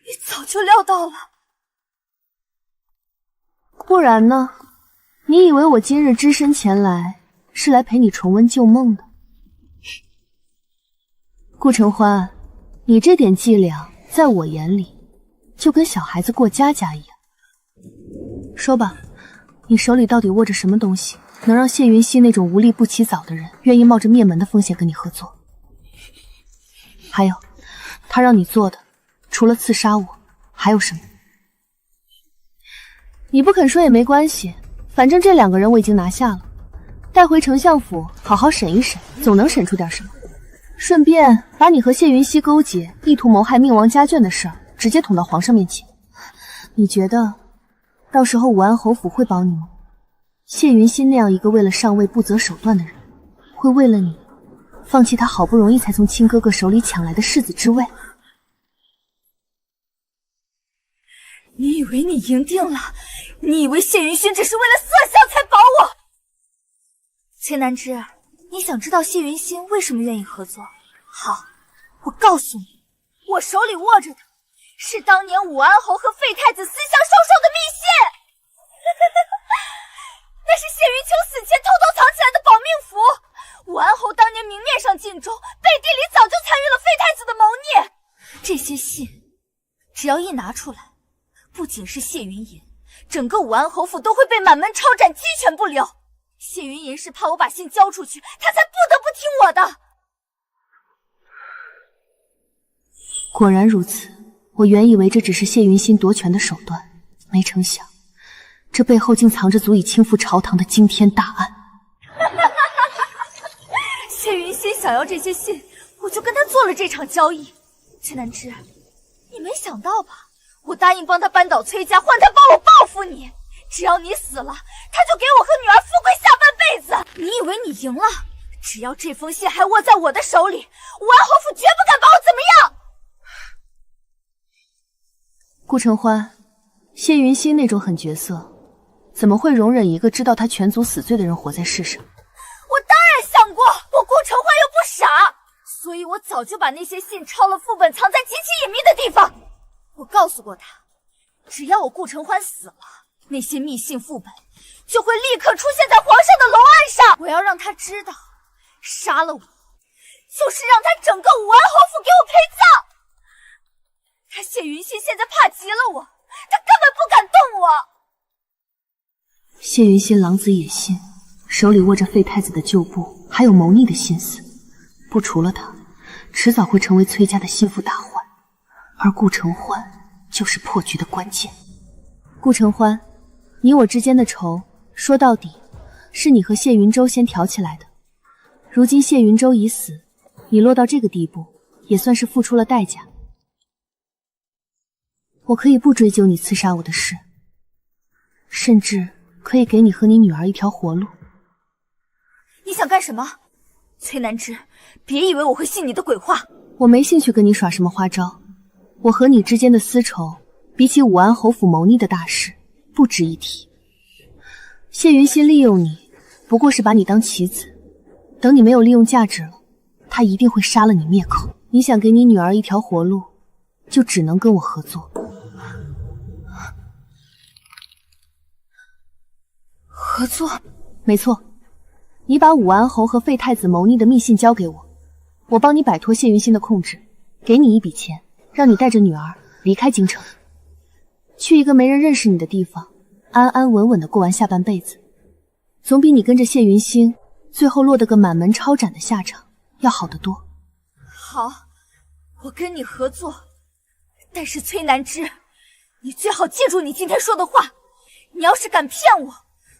你早就料到了，不然呢？你以为我今日只身前来是来陪你重温旧梦的？顾承欢，你这点伎俩在我眼里就跟小孩子过家家一样。说吧，你手里到底握着什么东西，能让谢云溪那种无利不起早的人愿意冒着灭门的风险跟你合作？还有，他让你做的除了刺杀我还有什么？你不肯说也没关系，反正这2个人我已经拿下了，带回丞相府好好审一审，总能审出点什么。顺便把你和谢云溪勾结，意图谋害命王家眷的事儿直接捅到皇上面前。你觉得到时候武安侯府会保你吗？谢云溪那样一个为了上位不择手段的人，会为了你放弃他好不容易才从亲哥哥手里抢来的世子之位？你以为你赢定了？你以为谢云薰只是为了色相才保我？崔南之，你想知道谢云馨为什么愿意合作？好，我告诉你，我手里握着的是当年武安侯和废太子私相授受的密信，那是谢云秋死前偷偷藏起来的保命符。武安侯当年明面上尽忠，背地里早就参与了废太子的谋逆。这些信只要一拿出来，不仅是谢云银，整个武安侯府都会被满门抄斩，鸡犬不留。谢云银是怕我把信交出去，他才不得不听我的。果然如此，我原以为这只是谢云馨夺权的手段，没成想这背后竟藏着足以倾覆朝堂的惊天大案。谢云馨想要这些信，我就跟他做了这场交易。谢南之，你没想到吧？我答应帮他扳倒崔家，换他帮我报复你。只要你死了，他就给我和女儿富贵下半辈子。你以为你赢了，只要这封信还握在我的手里，武安侯府绝不敢把我怎么样。顾承欢，谢云熙那种狠角色，怎么会容忍一个知道他全族死罪的人活在世上？我当然想过，我顾承欢又不傻，所以我早就把那些信抄了副本，藏在极其隐秘的地方。我告诉过他，只要我顾承欢死了，那些密信副本就会立刻出现在皇上的楼案上。我要让他知道，杀了我，就是让他整个武安侯府给我陪葬。他谢云熙现在怕极了我，他根本不敢动我。谢云熙狼子野心，手里握着废太子的旧部，还有谋逆的心思。不除了他，迟早会成为崔家的心腹大患。而顾承欢就是破局的关键。顾承欢，你我之间的仇，说到底，是你和谢云舟先挑起来的。如今谢云舟已死，你落到这个地步，也算是付出了代价。我可以不追究你刺杀我的事，甚至可以给你和你女儿一条活路。你想干什么？崔南之，别以为我会信你的鬼话。我没兴趣跟你耍什么花招，我和你之间的私仇，比起武安侯府谋逆的大事，不值一提。谢云熙利用你，不过是把你当棋子，等你没有利用价值了，他一定会杀了你灭口。你想给你女儿一条活路，就只能跟我合作。合作？没错，你把武安侯和废太子谋逆的密信交给我，我帮你摆脱谢云熙的控制，给你一笔钱，让你带着女儿离开京城，去一个没人认识你的地方，安安稳稳地过完下半辈子，总比你跟着谢云星最后落得个满门抄斩的下场要好得多。好，我跟你合作，但是崔南之，你最好记住你今天说的话，你要是敢骗我，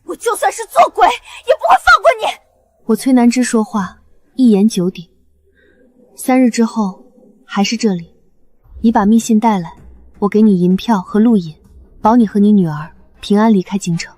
我就算是做鬼也不会放过你。我崔南之说话一言九鼎，3日之后还是这里，你把密信带来，我给你银票和路引，保你和你女儿平安离开京城。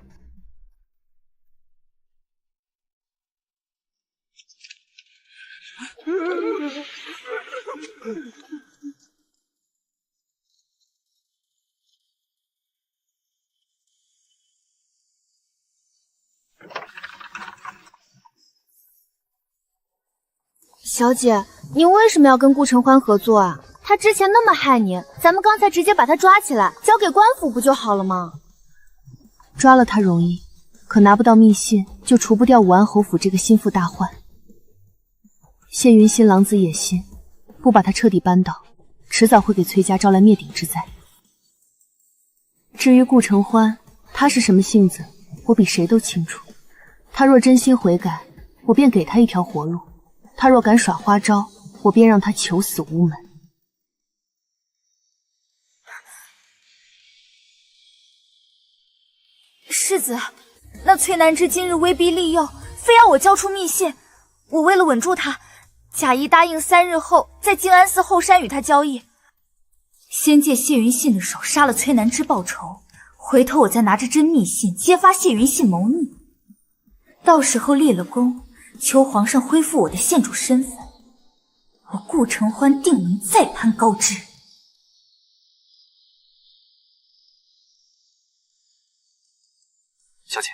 小姐，你为什么要跟顾承欢合作啊？他之前那么害你，咱们刚才直接把他抓起来，交给官府不就好了吗？抓了他容易，可拿不到密信，就除不掉武安侯府这个心腹大患。谢云熙狼子野心，不把他彻底扳倒，迟早会给崔家招来灭顶之灾。至于顾承欢，他是什么性子，我比谁都清楚。他若真心悔改，我便给他一条活路；他若敢耍花招，我便让他求死无门。世子，那崔南之今日威逼利诱，非要我交出密信，我为了稳住他，假意答应3日后在静安寺后山与他交易，先借谢云信的手杀了崔南之报仇，回头我再拿着真密信揭发谢云信谋逆，到时候立了功，求皇上恢复我的县主身份，我顾承欢定能再攀高枝。小姐，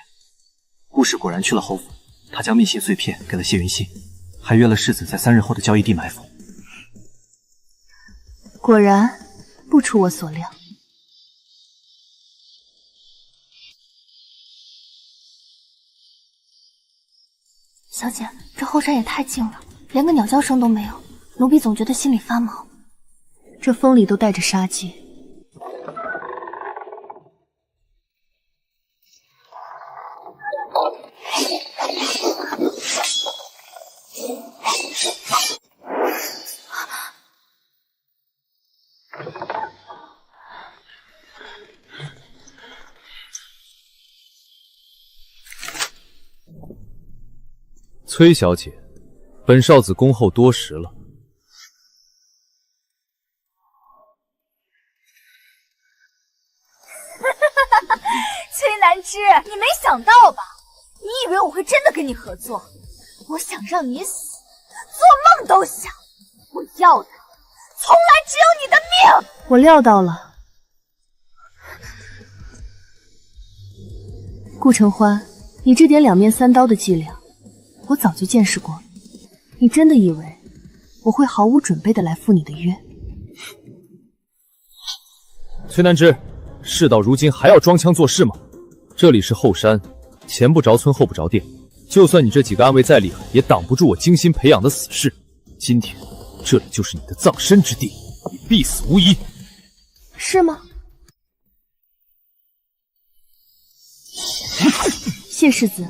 顾氏果然去了侯府，他将密信碎片给了谢云信，还约了世子在3日后的交易地埋伏。果然不出我所料。小姐，这后山也太静了，连个鸟叫声都没有，奴婢总觉得心里发毛。这风里都带着杀机。崔小姐，本少子恭候多时了。崔南之，你没想到吧？你以为我会真的跟你合作？我想让你死，做梦都想。我要的从来只有你的命。我料到了，顾承欢，你这点两面三刀的伎俩，我早就见识过了。你真的以为我会毫无准备的来赴你的约？崔南之，事到如今还要装腔作势吗？这里是后山，前不着村后不着店，就算你这几个暗卫再厉害，也挡不住我精心培养的死士。今天这里就是你的葬身之地，你必死无疑。是吗？谢世子，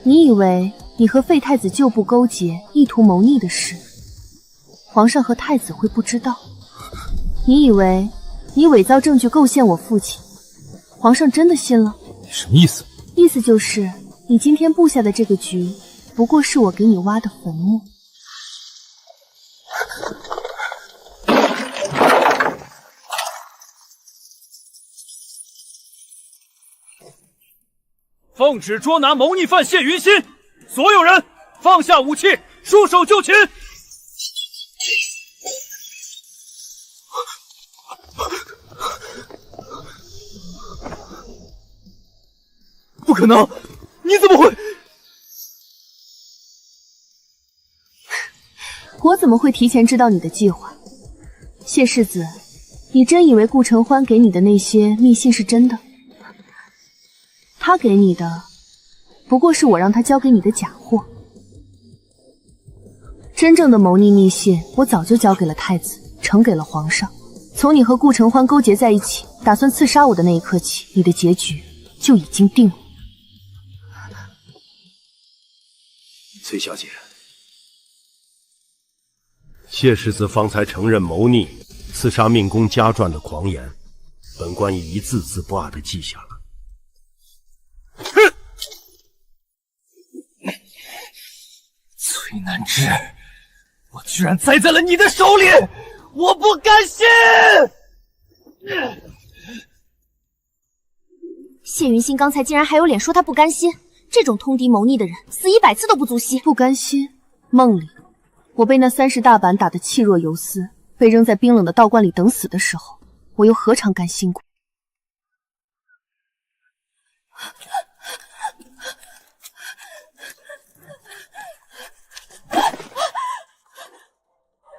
你以为你和废太子旧部勾结，意图谋逆的事，皇上和太子会不知道？你以为你伪造证据构陷我父亲，皇上真的信了？什么意思？意思就是你今天布下的这个局，不过是我给你挖的坟墓。奉旨捉拿谋逆犯谢云心，所有人放下武器，束手就擒。不可能！你怎么会？我怎么会提前知道你的计划？谢世子，你真以为顾承欢给你的那些密信是真的？他给你的不过是我让他交给你的假货。真正的谋逆密信，我早就交给了太子，呈给了皇上。从你和顾承欢勾结在一起，打算刺杀我的那一刻起，你的结局就已经定了。崔小姐，谢世子方才承认谋逆、刺杀命宫家传的狂言，本官已一字字不二地记下了。崔南之，我居然栽在了你的手里，我不甘心！谢云心刚才竟然还有脸说他不甘心，这种通敌谋逆的人，死100次都不足惜。不甘心？梦里，我被那30大板打得气若游丝，被扔在冰冷的道观里等死的时候，我又何尝甘心过？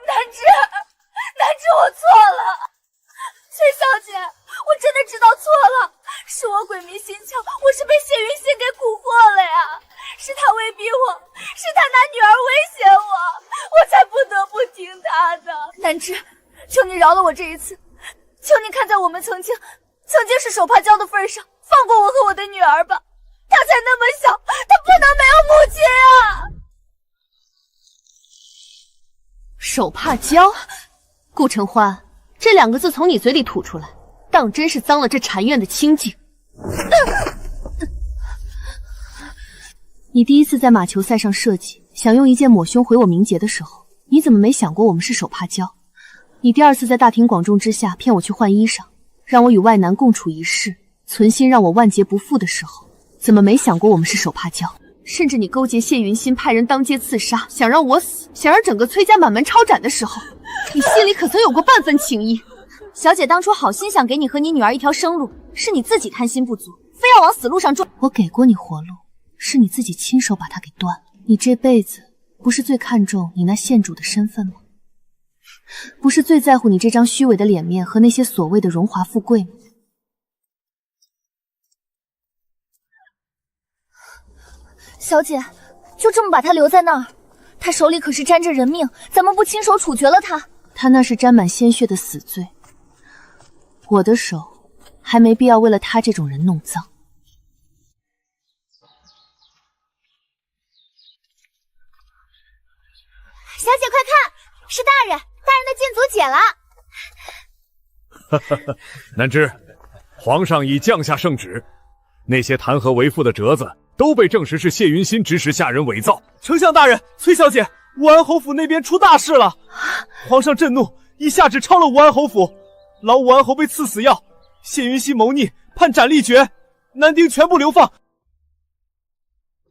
南芝，我错了。崔小姐，我真的知道错了，是我鬼迷心窍，我是被谢云心给蛊惑了呀，是他威逼我，是他拿女儿威胁我，我才不得不听他的。南芝，求你饶了我这一次，求你看在我们曾经是手帕交的份上，放过我和我的女儿吧。她才那么小，她不能没有母亲啊！手帕交，顾承欢，这2个字从你嘴里吐出来，当真是脏了这禅院的清净。你第一次在马球赛上设计，想用一剑抹胸毁我名节的时候，你怎么没想过我们是手帕交？你第2次在大庭广众之下骗我去换衣裳，让我与外男共处一室，存心让我万劫不复的时候，怎么没想过我们是手帕交？甚至你勾结谢云心派人当街刺杀，想让我死，想让整个崔家满门抄斩的时候，你心里可曾有过半分情谊？小姐当初好心想给你和你女儿一条生路，是你自己贪心不足，非要往死路上撞。我给过你活路，是你自己亲手把它给断了。你这辈子不是最看重你那县主的身份吗？不是最在乎你这张虚伪的脸面和那些所谓的荣华富贵吗？小姐，就这么把他留在那儿？他手里可是沾着人命，咱们不亲手处决了他？他那是沾满鲜血的死罪，我的手还没必要为了他这种人弄脏。小姐快看，是大人的剑足解了。南芝，皇上已降下圣旨，那些弹劾为父的折子都被证实是谢云心指使下人伪造。丞相大人，崔小姐，武安侯府那边出大事了，皇上震怒，一下旨抄了武安侯府，老武安侯被赐死药，谢云心谋逆，判斩立决，男丁全部流放。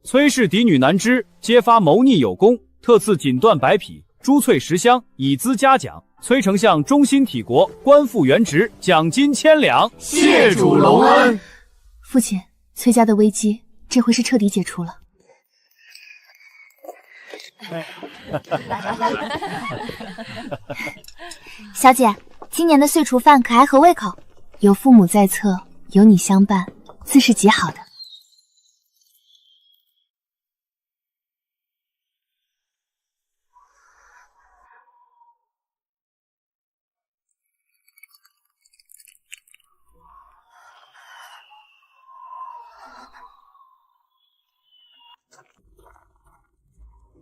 崔氏嫡女难知，揭发谋逆有功，特赐锦缎100匹、珠翠10箱，以资嘉奖。崔丞相忠心体国，官复原职，奖金1000两。谢主隆恩。父亲，崔家的危机这回是彻底解除了。小姐，今年的岁除饭可还合胃口？有父母在侧，有你相伴，自是极好的。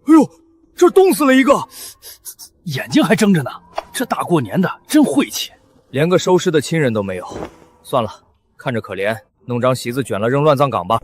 哎呦，这冻死了一个，眼睛还睁着呢。这大过年的真晦气，连个收尸的亲人都没有。算了，看着可怜，弄张席子卷了扔乱葬岗吧。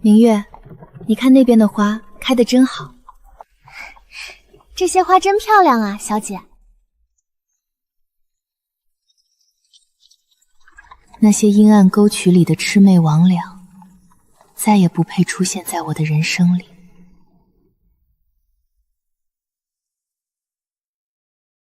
明月，你看那边的花开得真好。这些花真漂亮啊，小姐。那些阴暗沟渠里的魑魅魍魉，再也不配出现在我的人生里。